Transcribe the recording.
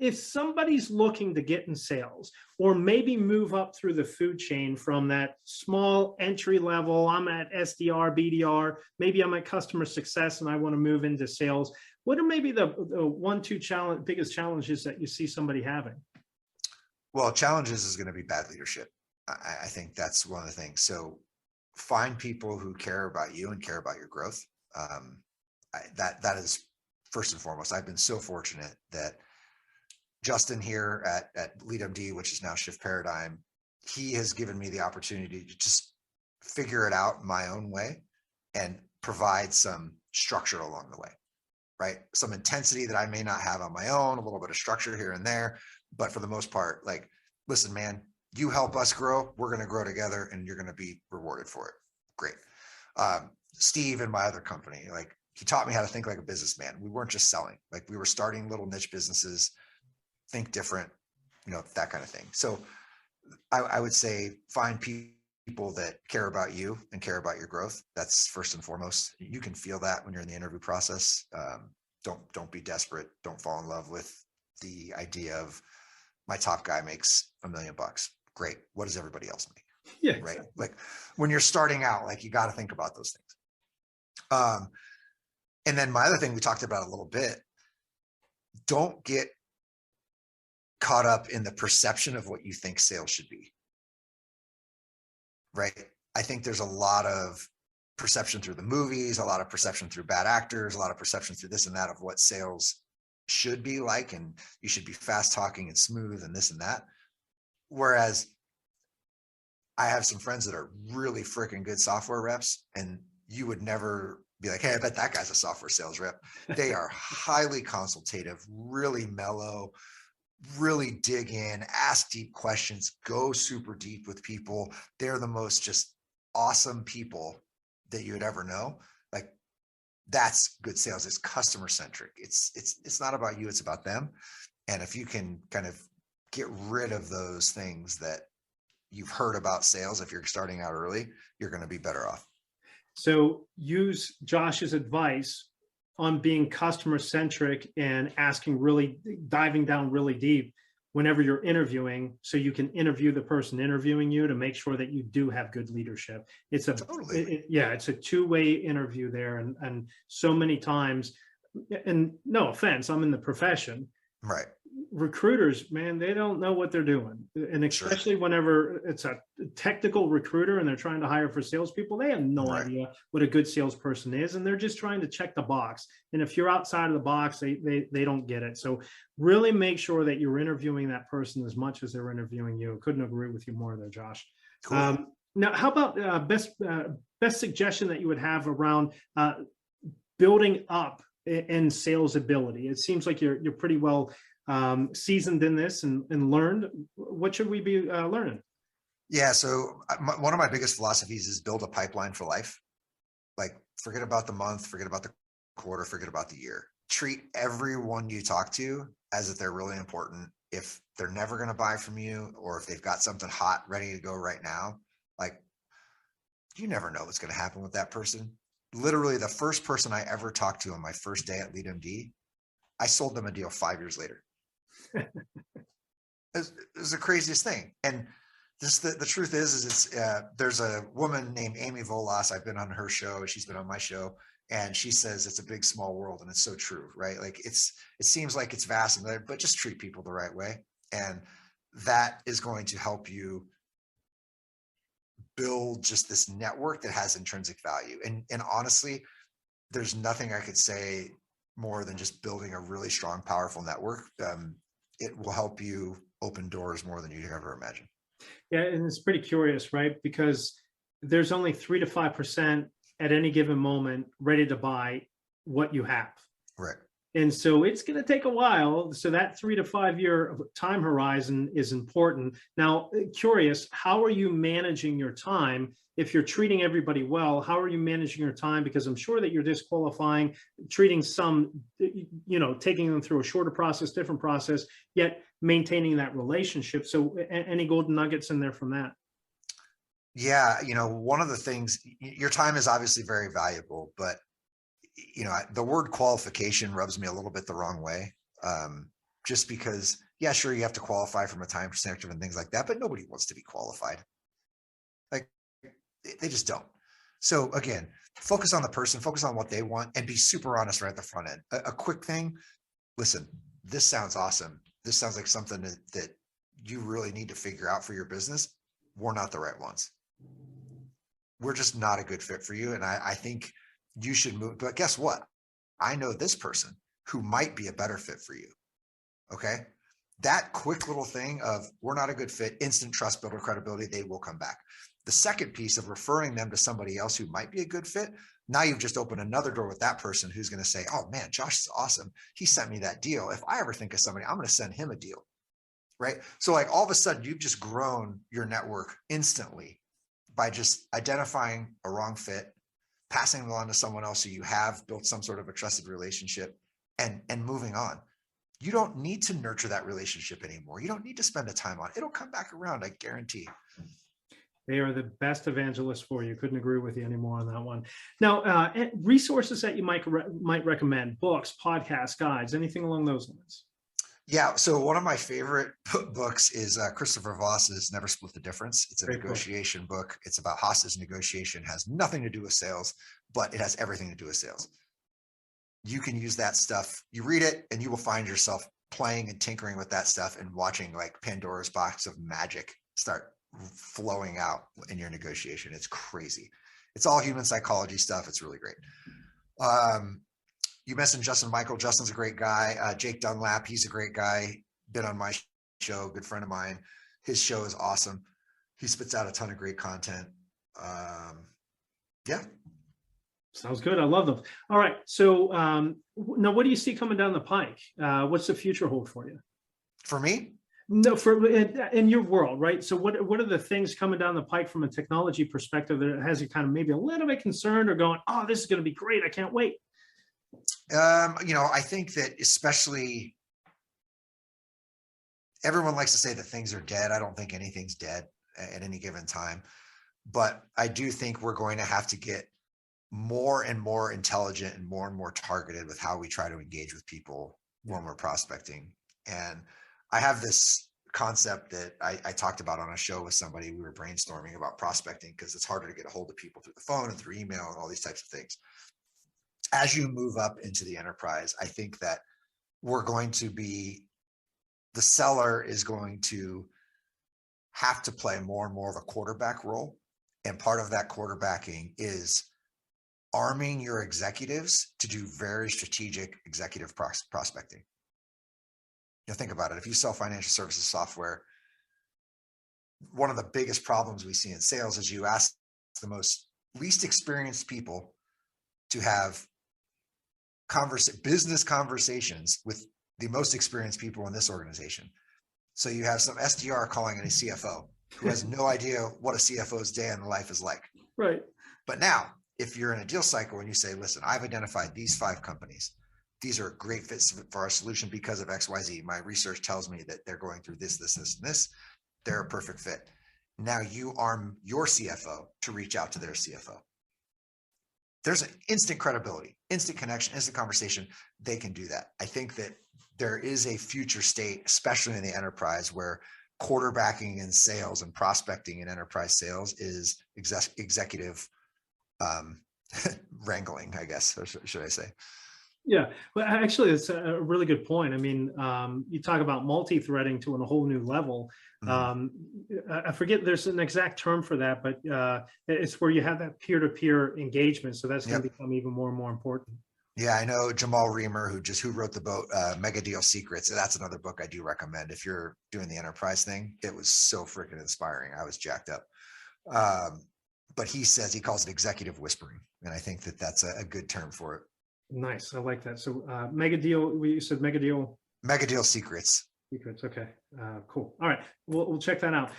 if somebody's looking to get in sales or maybe move up through the food chain from that small entry level, I'm at SDR, BDR, maybe I'm at customer success and I want to move into sales, what are maybe the one, two biggest challenges that you see somebody having? Well, challenges is going to be bad leadership. I think that's one of the things. So find people who care about you and care about your growth. That is first and foremost. I've been so fortunate that Justin here at LeadMD, which is now Shift Paradigm, he has given me the opportunity to just figure it out my own way and provide some structure along the way, right? Some intensity that I may not have on my own, a little bit of structure here and there, but for the most part, like, listen, man, you help us grow, we're going to grow together and you're going to be rewarded for it. Great. Steve in my other company, like, he taught me how to think like a businessman. We weren't just selling, like we were starting little niche businesses, think different, that kind of thing. So I would say find people that care about you and care about your growth. That's first and foremost. You can feel that when you're in the interview process. Don't be desperate. Don't fall in love with the idea of my top guy makes $1 million. Great. What does everybody else make? Yeah, right. exactly. Like when you're starting out, like you got to think about those things. And then my other thing we talked about a little bit, don't get caught up in the perception of what you think sales should be. Right. I think there's a lot of perception through the movies, a lot of perception through bad actors, a lot of perception through this and that of what sales should be like. And you should be fast talking and smooth and this and that. Whereas I have some friends that are really freaking good software reps, and you would never be like, hey, I bet that guy's a software sales rep. They are highly consultative, really mellow, really dig in, ask deep questions, go super deep with people. They're the most just awesome people that you would ever know. Like, that's good sales. It's customer centric. It's not about you, it's about them. And if you can kind of get rid of those things that you've heard about sales, if you're starting out early, you're going to be better off. So use Josh's advice on being customer centric and diving down really deep whenever you're interviewing, so you can interview the person interviewing you to make sure that you do have good leadership. It's it's a two-way interview there. And so many times, and no offense, I'm in the profession. Right. Recruiters, man, they don't know what they're doing. And especially whenever it's a technical recruiter and they're trying to hire for salespeople, they have no idea what a good salesperson is. And they're just trying to check the box. And if you're outside of the box, they don't get it. So really make sure that you're interviewing that person as much as they're interviewing you. Couldn't agree with you more there, Josh. Cool. Now, how about best suggestion that you would have around building up in sales ability? It seems like you're pretty well seasoned in this and learned. What should we be learning? Yeah. So one of my biggest philosophies is build a pipeline for life. Like, forget about the month, forget about the quarter, forget about the year. Treat everyone you talk to as if they're really important. If they're never going to buy from you, or if they've got something hot ready to go right now, like, you never know what's going to happen with that person. Literally, the first person I ever talked to on my first day at LeadMD, I sold them a deal 5 years later. It was the craziest thing. And just the truth is there's a woman named Amy Volas. I've been on her show. She's been on my show. And she says it's a big, small world. And it's so true, right? Like, it seems like it's vast, but just treat people the right way. And that is going to help you build just this network that has intrinsic value. And honestly, there's nothing I could say more than just building a really strong, powerful network. It will help you open doors more than you ever imagine. Yeah, and it's pretty curious, right? Because there's only 3 to 5% at any given moment ready to buy what you have. Right. And so it's going to take a while. So that 3 to 5 year time horizon is important. Now, curious, how are you managing your time? If you're treating everybody well, how are you managing your time? Because I'm sure that you're disqualifying, treating some, taking them through a shorter process, different process, yet maintaining that relationship. So any golden nuggets in there from that? Yeah. One of the things, your time is obviously very valuable, but the word qualification rubs me a little bit the wrong way. just because, yeah, sure, you have to qualify from a time perspective and things like that, but nobody wants to be qualified. Like, they just don't. So again, focus on the person, focus on what they want, and be super honest right at the front end. A quick thing, listen, this sounds awesome. This sounds like something that you really need to figure out for your business. We're not the right ones. We're just not a good fit for you. And I think you should move. But guess what? I know this person who might be a better fit for you. Okay. That quick little thing of we're not a good fit, instant trust builder credibility, they will come back. The second piece of referring them to somebody else who might be a good fit. Now you've just opened another door with that person who's going to say, oh man, Josh is awesome. He sent me that deal. If I ever think of somebody, I'm going to send him a deal. Right. So like all of a sudden you've just grown your network instantly by just identifying a wrong fit, passing it on to someone else who you have built some sort of a trusted relationship and moving on. You don't need to nurture that relationship anymore. You don't need to spend the time on it. It'll come back around, I guarantee. They are the best evangelists for you. Couldn't agree with you anymore on that one. Now, resources that you might recommend, books, podcasts, guides, anything along those lines? Yeah. So one of my favorite books is Christopher Voss's Never Split the Difference. It's a negotiation book. It's about hostage negotiation. It has nothing to do with sales, but it has everything to do with sales. You can use that stuff. You read it and you will find yourself playing and tinkering with that stuff and watching like Pandora's box of magic start flowing out in your negotiation. It's crazy. It's all human psychology stuff. It's really great. You mentioned Justin Michael. Justin's a great guy. Jake Dunlap, he's a great guy. Been on my show, good friend of mine. His show is awesome. He spits out a ton of great content. Yeah. Sounds good. I love them. All right. So now what do you see coming down the pike? What's the future hold for you? For me? No, for in your world, right? So what are the things coming down the pike from a technology perspective that has you kind of maybe a little bit concerned or going, oh, this is going to be great. I can't wait. I think that especially everyone likes to say that things are dead. I don't think anything's dead at any given time, but I do think we're going to have to get more and more intelligent and more targeted with how we try to engage with people when we're prospecting. And I have this concept that I talked about on a show with somebody. We were brainstorming about prospecting because it's harder to get a hold of people through the phone and through email and all these types of things. As you move up into the enterprise, I think that the seller is going to have to play more and more of a quarterback role. And part of that quarterbacking is arming your executives to do very strategic executive prospecting. Think about it. If you sell financial services software, one of the biggest problems we see in sales is you ask the most least experienced people to have business conversations with the most experienced people in this organization. So you have some SDR calling in a CFO who has no idea what a CFO's day in life is like. Right. But now, if you're in a deal cycle and you say, listen, I've identified these 5 companies. These are great fits for our solution because of XYZ. My research tells me that they're going through this, this, this, and this. They're a perfect fit. Now you arm your CFO to reach out to their CFO. There's an instant credibility, instant connection, instant conversation. They can do that. I think that there is a future state, especially in the enterprise, where quarterbacking in sales and prospecting in enterprise sales is executive wrangling, I guess, or should I say? Yeah, well, actually, it's a really good point. I mean, you talk about multi-threading to a whole new level. I forget there's an exact term for that, but it's where you have that peer-to-peer engagement. So that's going to become even more and more important. Yeah, I know Jamal Reamer, who wrote the book Mega Deal Secrets. That's another book I do recommend if you're doing the enterprise thing. It was so freaking inspiring. I was jacked up. But he calls it executive whispering, and I think that that's a good term for it. Nice. I like that. So Mega Deal, you said Mega Deal? Mega Deal Secrets. Secrets. Okay. Cool. All right. We'll check that out.